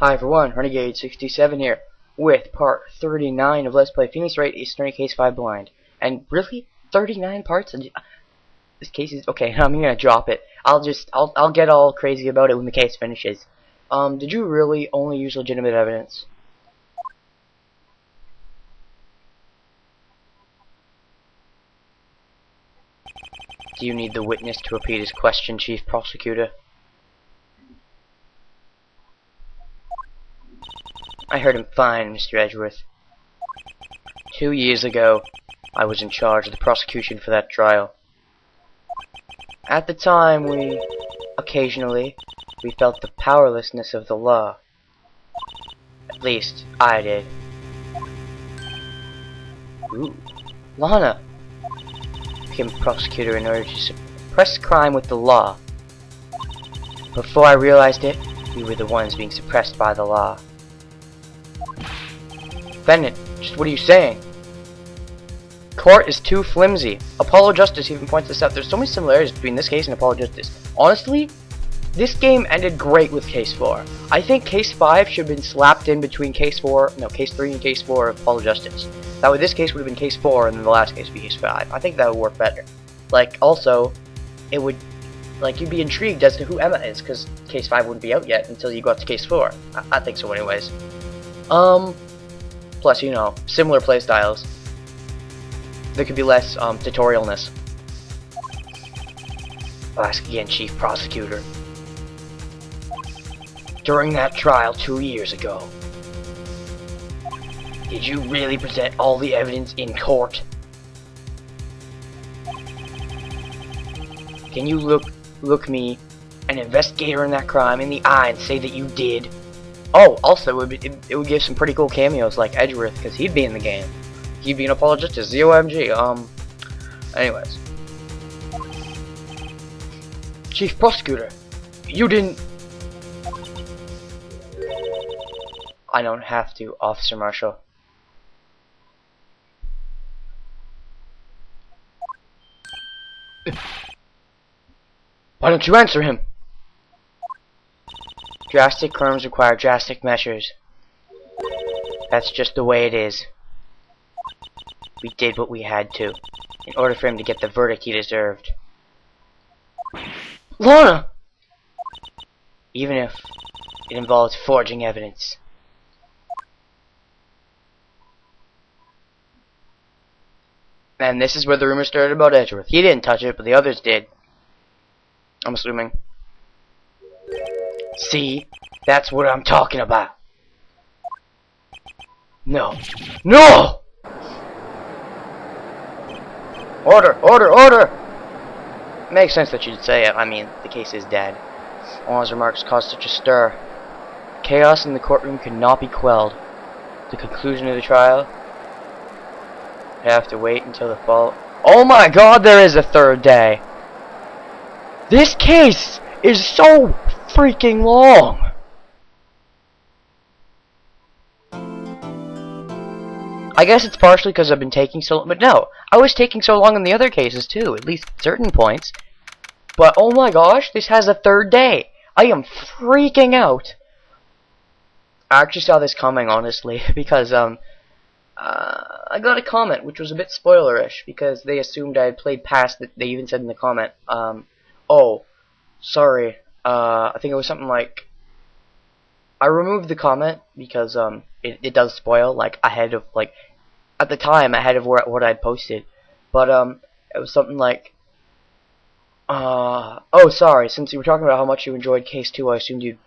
Hi everyone, Renegade67 here, with part 39 of Let's Play Phoenix Wright Eastern Case 5 Blind. And really? 39 parts? This case is... okay, I'm gonna drop it. I'll get all crazy about it when the case finishes. Did you really only use legitimate evidence? Do you need the witness to repeat his question, Chief Prosecutor? I heard him fine, Mr. Edgeworth. 2 years ago, I was in charge of the prosecution for that trial. At the time, occasionally, we felt the powerlessness of the law. At least, I did. Ooh. Lana became a prosecutor in order to suppress crime with the law. Before I realized it, we were the ones being suppressed by the law. Defendant, just what are you saying? Court is too flimsy. Apollo Justice even points this out. There's so many similarities between this case and Apollo Justice. Honestly, this game ended great with Case 4. I think Case 5 should have been slapped in between Case 3 and Case 4 of Apollo Justice. That way this case would have been Case 4 and then the last case would be Case 5. I think that would work better. Like, also, it would, like, you'd be intrigued as to who Emma is, because Case 5 wouldn't be out yet until you got to Case 4. I think so anyways. Plus, you know, similar playstyles. There could be less tutorialness. I'll ask again, Chief Prosecutor. During that trial 2 years ago, did you really present all the evidence in court? Can you look me, an investigator in that crime, in the eye and say that you did? Oh, also, it would give some pretty cool cameos like Edgeworth, because he'd be in the game. He'd be an Apollo Justice, ZOMG, anyways. Chief Prosecutor, you didn't... I don't have to, Officer Marshall. Why don't you answer him? Drastic crimes require drastic measures. That's just the way it is. We did what we had to, in order for him to get the verdict he deserved. Lana! Even if it involves forging evidence. And this is where the rumor started about Edgeworth. He didn't touch it, but the others did. I'm assuming. See? That's what I'm talking about. No. No! Order! Order! Order! Makes sense that you'd say it. I mean, the case is dead. Lana's remarks caused such a stir. Chaos in the courtroom could not be quelled. The conclusion of the trial would have to wait until the fall. Oh my god, there is a third day! This case is so freaking long! I guess it's partially because I've been taking so long, but no, I was taking so long in the other cases too, at least at certain points. But oh my gosh, this has a third day! I am freaking out! I actually saw this coming, honestly, because I got a comment which was a bit spoilerish, because they assumed I had played past it. They even said in the comment, oh, sorry, I think it was something like, I removed the comment because it does spoil, like, ahead of, like, at the time ahead of what I'd posted, but it was something like, oh, sorry, since you were talking about how much you enjoyed Case 2, I assumed you'd,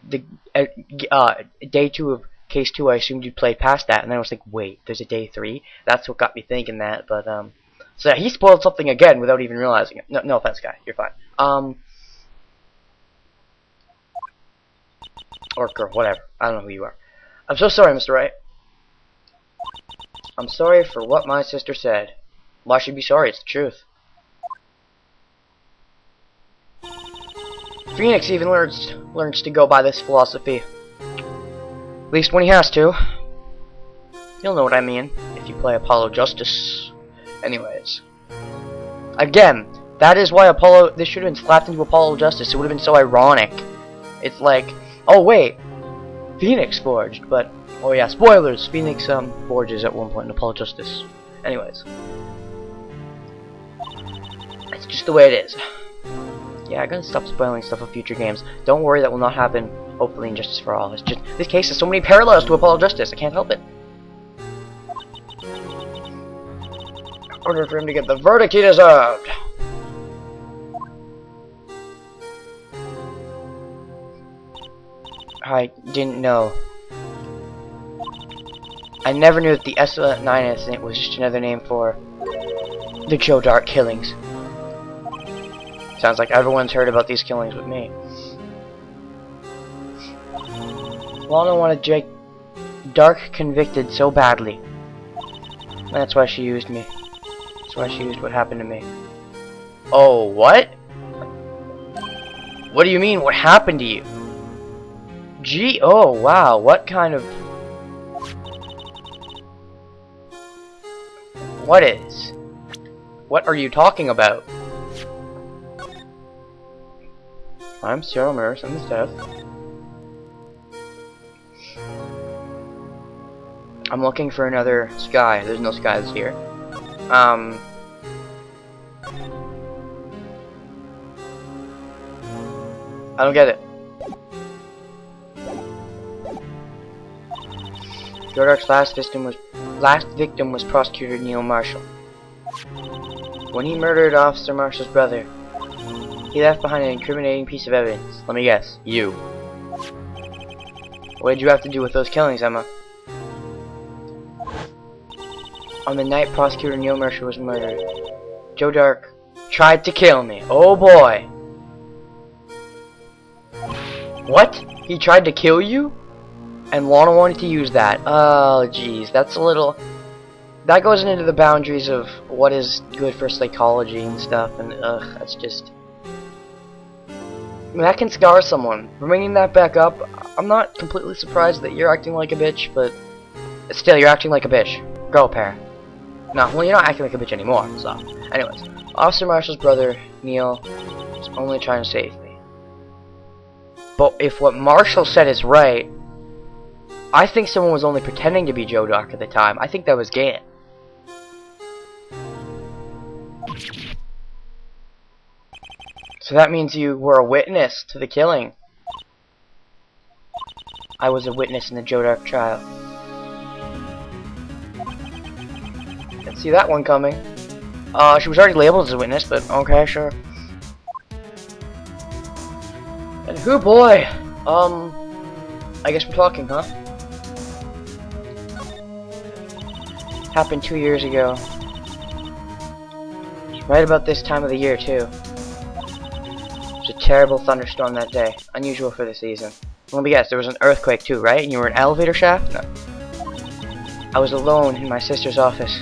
day 2 of Case 2, I assumed you'd played past that, and then I was like, wait, there's a day 3? That's what got me thinking that, but, so yeah, he spoiled something again without even realizing it. No offense, guy, you're fine. Or girl, whatever. I don't know who you are. I'm so sorry, Mr. Wright. I'm sorry for what my sister said. Why should I be sorry? It's the truth. Phoenix even learns to go by this philosophy. At least when he has to. You'll know what I mean if you play Apollo Justice. Anyways. Again, that is why this should have been slapped into Apollo Justice. It would have been so ironic. It's like, oh wait, Phoenix forged, but oh yeah, spoilers. Phoenix forges at one point in Apollo Justice. Anyways, it's just the way it is. Yeah, I'm gonna stop spoiling stuff of future games. Don't worry, that will not happen. Hopefully, in Justice for All. It's just this case has so many parallels to Apollo Justice. I can't help it. In order for him to get the verdict he deserved. I didn't know. I never knew that the S9 incident was just another name for the Joe Dark killings. Sounds like everyone's heard about these killings with me. Lana wanted Jake Dark convicted so badly. That's why she used me. That's why she used what happened to me. Oh, what? What do you mean, what happened to you? Gee, oh wow, what kind of... What is? What are you talking about? I'm serial murder, some stuff. I'm looking for another sky. There's no skies here. I don't get it. Jordark's last victim was Prosecutor Neil Marshall. When he murdered Officer Marshall's brother, he left behind an incriminating piece of evidence. Let me guess. You. What did you have to do with those killings, Emma? On the night Prosecutor Neil Marshall was murdered, Joe Dark tried to kill me. Oh boy. What? He tried to kill you? And Lana wanted to use that. Oh jeez, that's a little... That goes into the boundaries of what is good for psychology and stuff, and ugh, that's just... That can scar someone. Bringing that back up, I'm not completely surprised that you're acting like a bitch, but... Still, you're acting like a bitch. Girl pair. No, well, you're not acting like a bitch anymore, so... Anyways, Officer Marshall's brother, Neil, was only trying to save me. But if what Marshall said is right, I think someone was only pretending to be Joe Dark at the time. I think that was Gant. So that means you were a witness to the killing. I was a witness in the Joe Dark trial. Didn't see that one coming. She was already labeled as a witness, but okay, sure. And who boy? I guess we're talking, huh? Happened 2 years ago. Right about this time of the year, too. It was a terrible thunderstorm that day. Unusual for the season. Let me guess, there was an earthquake too, right? And you were in an elevator shaft? No. I was alone in my sister's office.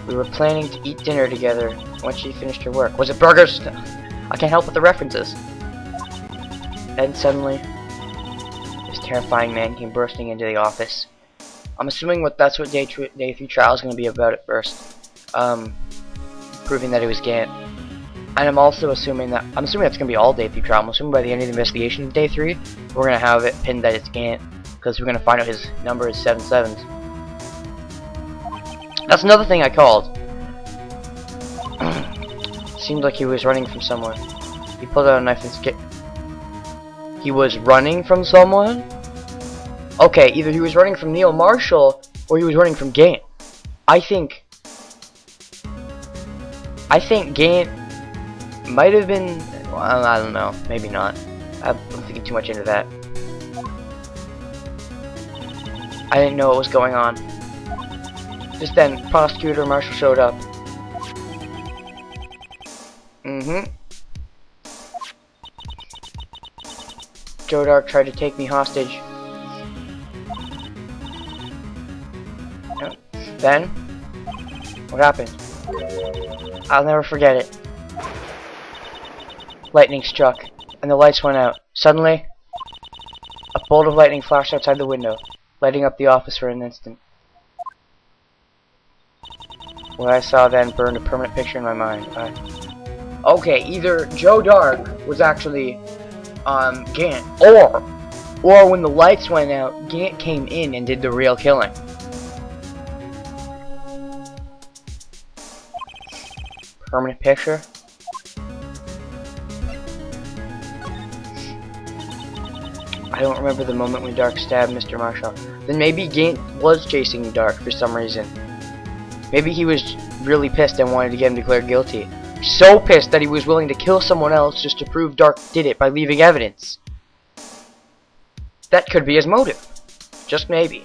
We were planning to eat dinner together once she finished her work. Was it burgers? No. I can't help with the references. Then suddenly, this terrifying man came bursting into the office. I'm assuming that's what day 3 trial is going to be about at first. Proving that it was Gant. And I'm also assuming that's going to be all day 3 trial. I'm assuming by the end of the investigation of day 3, we're going to have it pinned that it's Gant. Because we're going to find out his number is 77s. That's another thing I called. Seemed like he was running from someone. He pulled out a knife and skipped. He was running from someone? Okay, either he was running from Neil Marshall, or he was running from Gant. I think Gant might have been... Well, I don't know. Maybe not. I'm thinking too much into that. I didn't know what was going on. Just then, Prosecutor Marshall showed up. Joe Dark tried to take me hostage. Then, what happened? I'll never forget it. Lightning struck, and the lights went out. Suddenly, a bolt of lightning flashed outside the window, lighting up the office for an instant. What I saw then burned a permanent picture in my mind. Okay, either Joe Dark was actually Gant, or Or when the lights went out, Gant came in and did the real killing. Permanent picture. I don't remember the moment when Dark stabbed Mr. Marshall. Then maybe Gant was chasing Dark for some reason. Maybe he was really pissed and wanted to get him declared guilty. So pissed that he was willing to kill someone else just to prove Dark did it by leaving evidence. That could be his motive. Just maybe.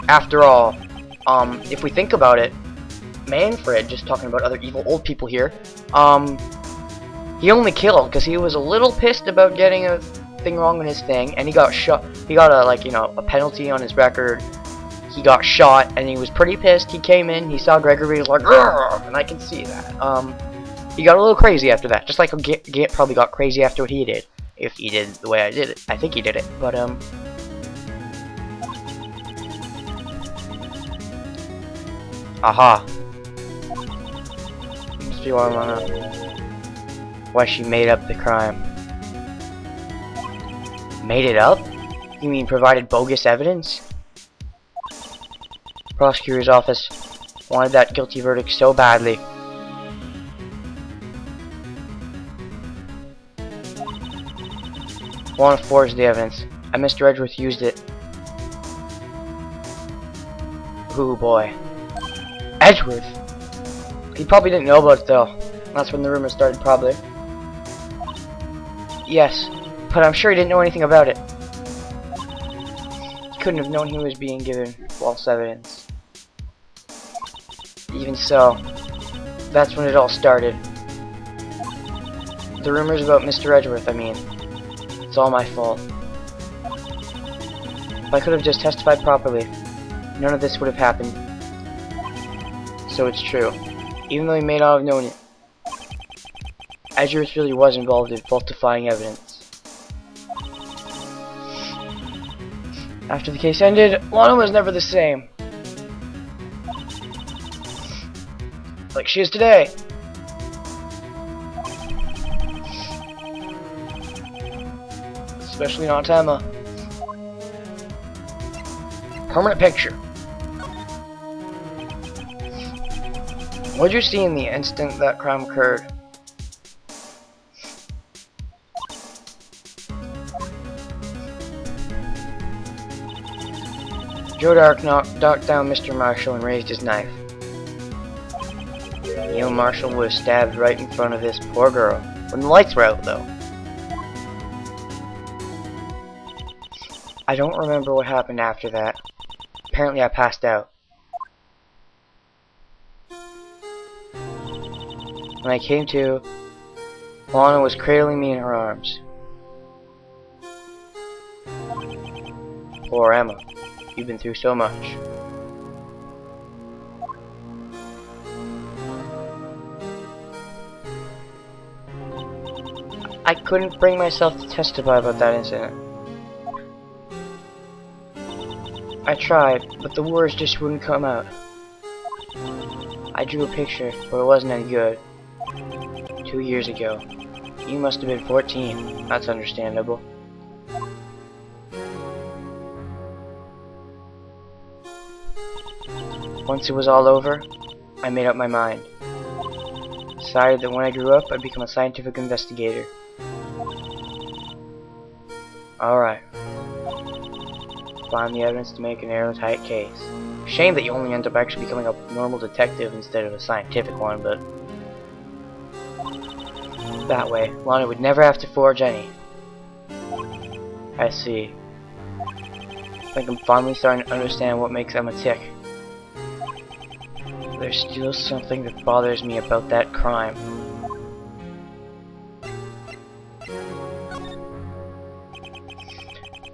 After all, if we think about it, Manfred, just talking about other evil old people here, he only killed because he was a little pissed about getting a thing wrong in his thing, and he got shot. He got a penalty on his record. He got shot, and he was pretty pissed. He came in, he saw Gregory, he was like, "Grr!" And I can see that. He got a little crazy after that, just like Gant probably got crazy after what he did. If he did the way I did it. I think he did it, but, aha. Must be why she made up the crime. Made it up? You mean provided bogus evidence? Prosecutor's office wanted that guilty verdict so badly. Want to forge the evidence, and Mr. Edgeworth used it. Ooh boy. Edgeworth? He probably didn't know about it though. That's when the rumors started, probably. Yes, but I'm sure he didn't know anything about it. He couldn't have known he was being given false evidence. Even so, that's when it all started. The rumors about Mr. Edgeworth, I mean. It's all my fault. If I could have just testified properly, none of this would have happened. So it's true. Even though he may not have known it, Edgeworth really was involved in falsifying evidence. After the case ended, Lana was never the same. Like she is today. Especially not Emma. Permanent picture. What did you see in the instant that crime occurred? Joe Dark knocked down Mr. Marshall and raised his knife. Neil Marshall was stabbed right in front of this poor girl, when the lights were out though. I don't remember what happened after that. Apparently I passed out. When I came to, Lana was cradling me in her arms. Poor Emma. You've been through so much. I couldn't bring myself to testify about that incident. I tried, but the words just wouldn't come out. I drew a picture, but it wasn't any good. 2 years ago. You must have been 14. That's understandable. Once it was all over, I made up my mind. Decided that when I grew up, I'd become a scientific investigator. Alright. Find the evidence to make an airtight case. Shame that you only end up actually becoming a normal detective instead of a scientific one, but that way, Lana would never have to forge any. I see. I think I'm finally starting to understand what makes Emma tick. There's still something that bothers me about that crime.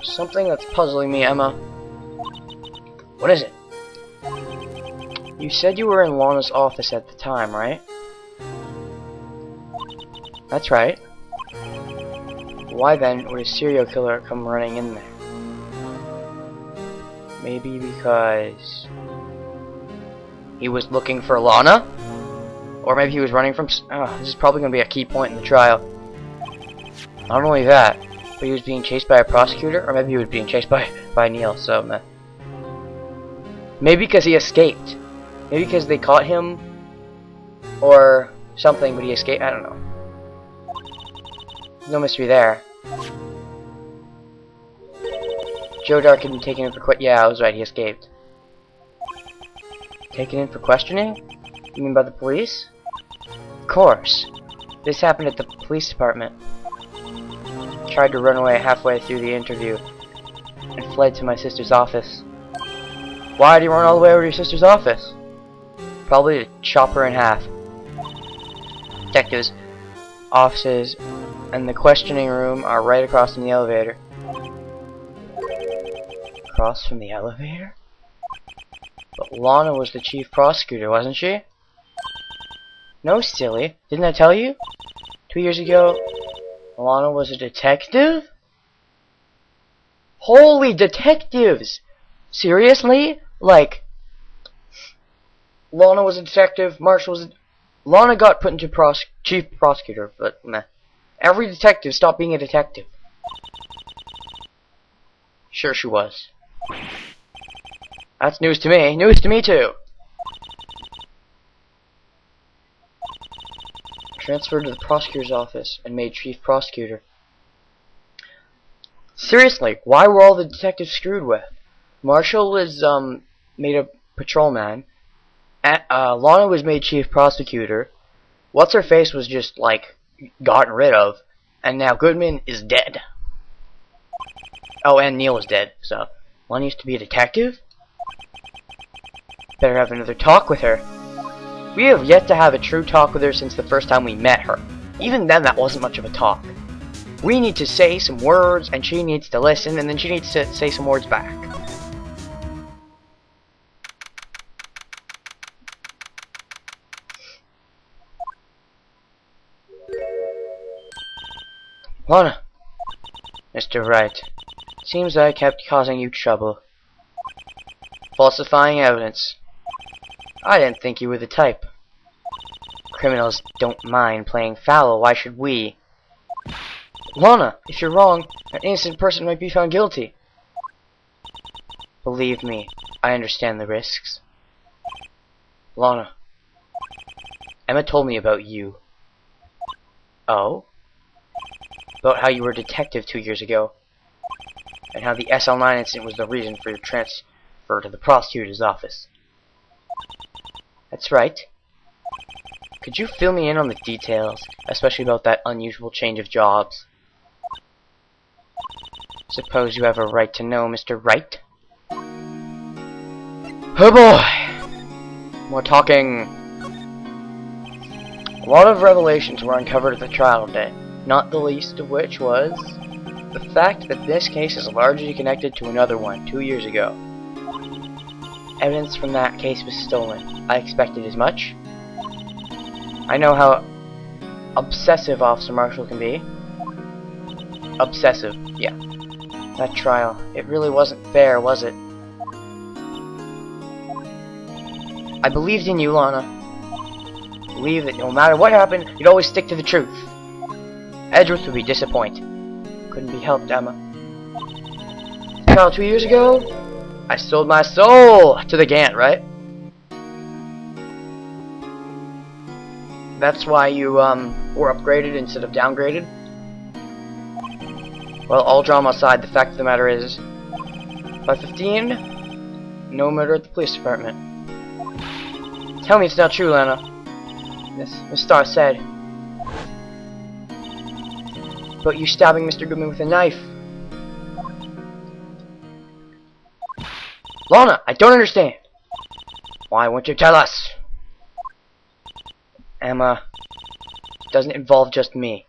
Something that's puzzling me, Emma. What is it? You said you were in Lana's office at the time, right? That's right. Why then would a serial killer come running in there? Maybe because he was looking for Lana? Or maybe he was running from... Oh, this is probably going to be a key point in the trial. Not only that, but he was being chased by a prosecutor, or maybe he was being chased by Neil, so meh. Maybe because he escaped. Maybe because they caught him, or something, but he escaped. I don't know. No mystery there. Joe Dark had been taken in for yeah, I was right, he escaped. Taken in for questioning? You mean by the police? Of course. This happened at the police department. Tried to run away halfway through the interview and fled to my sister's office. Why did you run all the way over to your sister's office? Probably to chop her in half. Detectives' offices and the questioning room are right across from the elevator. Across from the elevator? But Lana was the chief prosecutor, wasn't she? No, silly. Didn't I tell you? 2 years ago, Lana was a detective? Holy detectives! Seriously? Like, Lana was a detective, Marshall was a... Lana got put into chief prosecutor, but meh. Every detective stopped being a detective. Sure she was. That's news to me. News to me too. Transferred to the prosecutor's office and made chief prosecutor. Seriously, why were all the detectives screwed with? Marshall was made a patrolman. Lana was made chief prosecutor. What's her face was just like gotten rid of, and now Goodman is dead. Oh, and Neil is dead. So Lana used to be a detective. Better have another talk with her. We have yet to have a true talk with her since the first time we met her. Even then, that wasn't much of a talk. We need to say some words, and she needs to listen, and then she needs to say some words back. Lana. Mr. Wright. Seems I kept causing you trouble. Falsifying evidence. I didn't think you were the type. Criminals don't mind playing foul, why should we? Lana, if you're wrong, an innocent person might be found guilty. Believe me, I understand the risks. Lana. Emma told me about you. Oh? About how you were a detective 2 years ago. And how the SL9 incident was the reason for your transfer to the prosecutor's office. That's right. Could you fill me in on the details, especially about that unusual change of jobs? Suppose you have a right to know, Mr. Wright? Oh boy! More talking. A lot of revelations were uncovered at the trial today, not the least of which was the fact that this case is largely connected to another one 2 years ago. Evidence from that case was stolen. I expected as much. I know how obsessive Officer Marshall can be. Obsessive, yeah. That trial, it really wasn't fair, was it? I believed in you, Lana. Believe that no matter what happened, you'd always stick to the truth. Edgeworth would be disappointed. Couldn't be helped, Emma. Trial 2 years ago, I sold my soul to the Gant, right? That's why you were upgraded instead of downgraded? Well, all drama aside, the fact of the matter is 515, no murder at the police department. Tell me it's not true, Lana. Miss Starr said. But you stabbing Mr. Goodman with a knife. Lana, I don't understand. Why won't you tell us? Emma, it doesn't involve just me.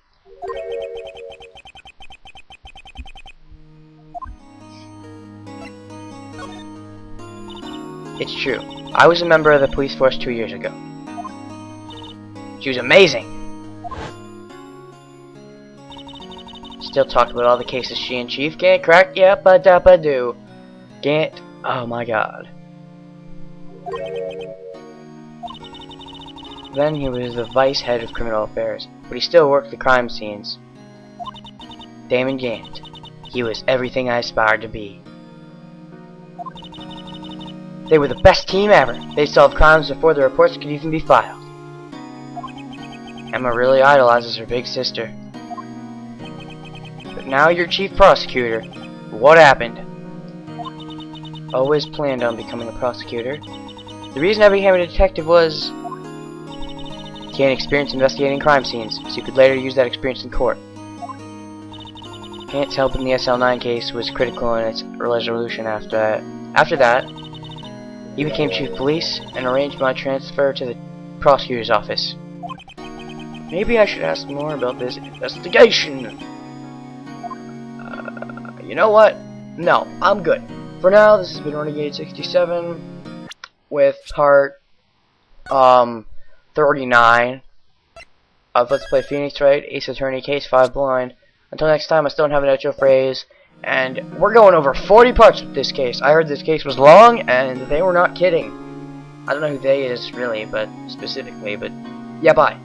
It's true. I was a member of the police force 2 years ago. She was amazing. Still talk about all the cases she and Chief Gant cracked. Yep, do. Gant. Oh my god. Then he was the vice head of criminal affairs, but he still worked the crime scenes. Damon Gant. He was everything I aspired to be. They were the best team ever. They solved crimes before the reports could even be filed. Emma really idolizes her big sister. But now you're chief prosecutor. What happened? Always planned on becoming a prosecutor. The reason I became a detective was to gain experience investigating crime scenes, so you could later use that experience in court. Gant's help in the SL9 case was critical in its resolution after that. He became chief of police and arranged my transfer to the prosecutor's office. Maybe I should ask more about this investigation. You know what? No, I'm good. For now, this has been Renegade 67 with part 39 of Let's Play Phoenix Wright, Ace Attorney, Case 5 Blind. Until next time, I still don't have an outro phrase, and we're going over 40 parts with this case. I heard this case was long, and they were not kidding. I don't know who they is, really, but specifically, but yeah, bye.